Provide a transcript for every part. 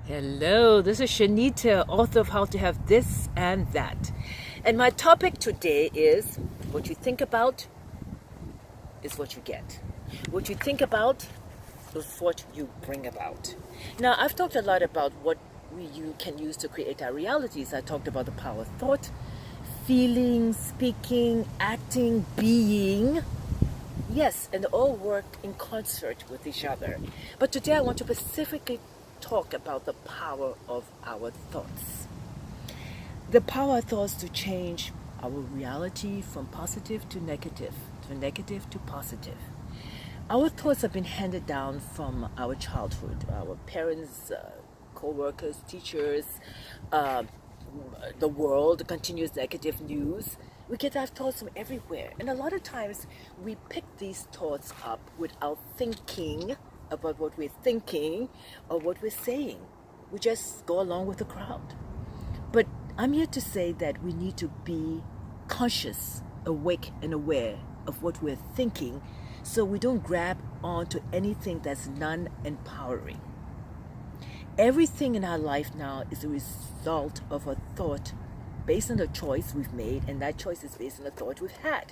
Hello, this is Shanita, author of How to Have This and That. And my topic today is what you think about is what you get. What you think about is what you bring about. Now, I've talked a lot about what you can use to create our realities. I talked about the power of thought, feeling, speaking, acting, being. Yes, and they all work in concert with each other. But today I want to specifically talk about the power of our thoughts. The power of thoughts to change our reality from positive to negative to positive. Our thoughts have been handed down from our childhood, our parents, co-workers, teachers, uh, the world, continuous negative news. We get our thoughts from everywhere. And a lot of times we pick these thoughts up without thinking about what we're thinking or what we're saying. We just go along with the crowd. But I'm here to say that we need to be conscious, awake, and aware of what we're thinking so we don't grab onto anything that's non-empowering. Everything in our life now is a result of a thought based on a choice we've made, and that choice is based on a thought we've had,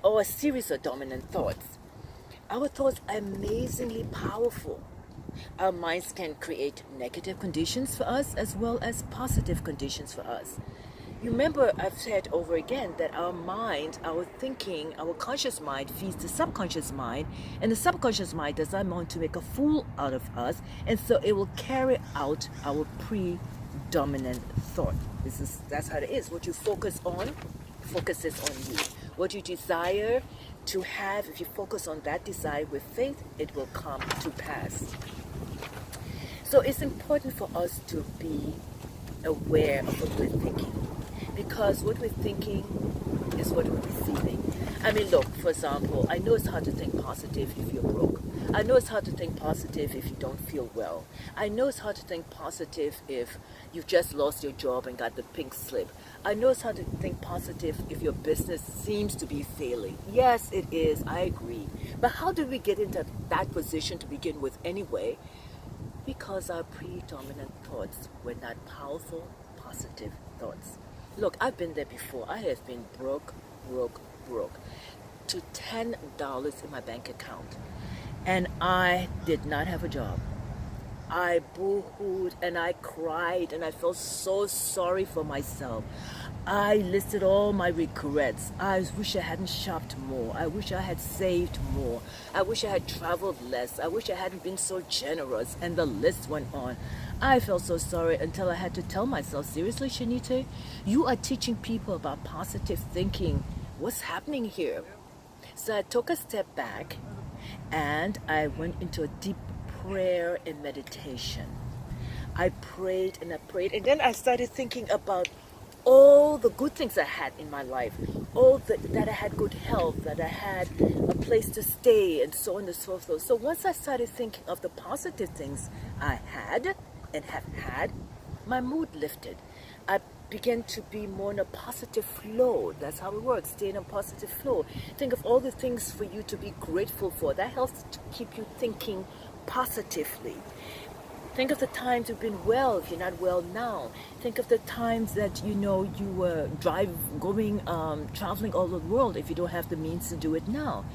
or a series of dominant thoughts. Our thoughts are amazingly powerful. Our minds can create negative conditions for us as well as positive conditions for us. You remember I've said over again that our mind, our thinking, our conscious mind feeds the subconscious mind, and the subconscious mind does not want to make a fool out of us, and so it will carry out our predominant thought. That's how it is. What you focus on focuses on you. What you desire to have, if you focus on that desire with faith, it will come to pass. So it's important for us to be aware of what we're thinking, because what we're thinking is what we're receiving. I mean, look, for example, I know it's hard to think positive if you're broke. I know it's hard to think positive if you don't feel well. I know it's hard to think positive if you've just lost your job and got the pink slip. I know it's hard to think positive if your business seems to be failing. Yes, it is. I agree. But how did we get into that position to begin with anyway? Because our predominant thoughts were not powerful, positive thoughts. Look, I've been there before. I have been broke to $10 in my bank account. And I did not have a job. I boo-hooed and I cried and I felt so sorry for myself. I listed all my regrets. I wish I hadn't shopped more. I wish I had saved more. I wish I had traveled less. I wish I hadn't been so generous. And the list went on. I felt so sorry until I had to tell myself, seriously, Shanita, you are teaching people about positive thinking. What's happening here? So I took a step back and I went into a deep prayer and meditation. I prayed, and then I started thinking about all the good things I had in my life, that I had good health, that I had a place to stay, and so on and so forth. So once I started thinking of the positive things I had and have had, my mood lifted. I began to be more in a positive flow. That's how it works. Stay in a positive flow. Think of all the things for you to be grateful for. That helps to keep you thinking positively. Think of the times you've been well if you're not well now. Think of the times that you were traveling all over the world if you don't have the means to do it now.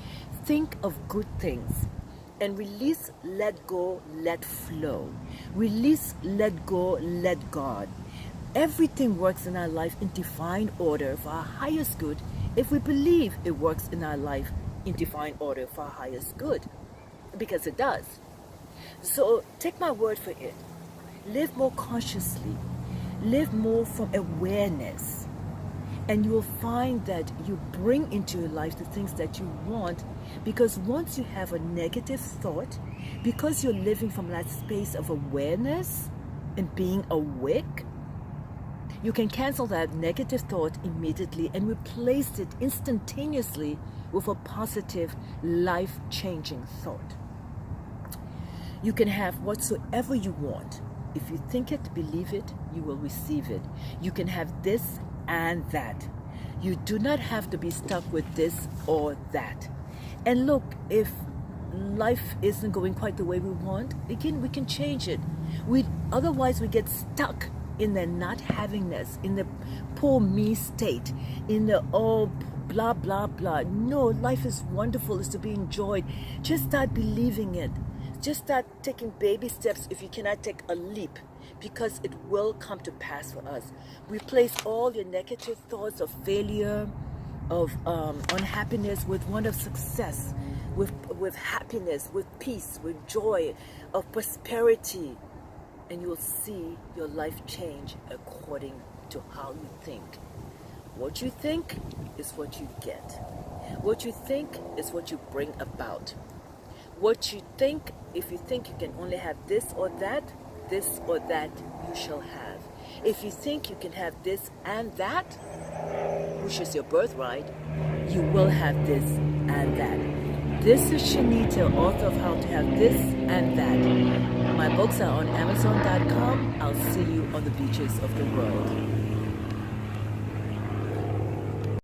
Think of good things. And release, let go, let flow. Release, let go, let God. Everything works in our life in divine order for our highest good if we believe it works in our life in divine order for our highest good. Because it does. So take my word for it. Live more consciously. Live more from awareness. And you will find that you bring into your life the things that you want, because once you have a negative thought, because you're living from that space of awareness and being awake, you can cancel that negative thought immediately and replace it instantaneously with a positive, life-changing thought. You can have whatsoever you want. If you think it, believe it, you will receive it. You can have this and that. You do not have to be stuck with this or that. And look, if life isn't going quite the way we want, again, we can change it. Otherwise we get stuck in the not havingness, in the poor me state, in the blah blah blah. No, life is wonderful, it's to be enjoyed. Just start believing it. Just start taking baby steps if you cannot take a leap, because it will come to pass for us. Replace all your negative thoughts of failure, of unhappiness, with one of success, with happiness, with peace, with joy, of prosperity, and you will see your life change according to how you think. What you think is what you get. What you think is what you bring about. What you think, if you think you can only have this or that, you shall have. If you think you can have this and that, which is your birthright, you will have this and that. This is Shanita, author of How to Have This and That. My books are on Amazon.com. I'll see you on the beaches of the world.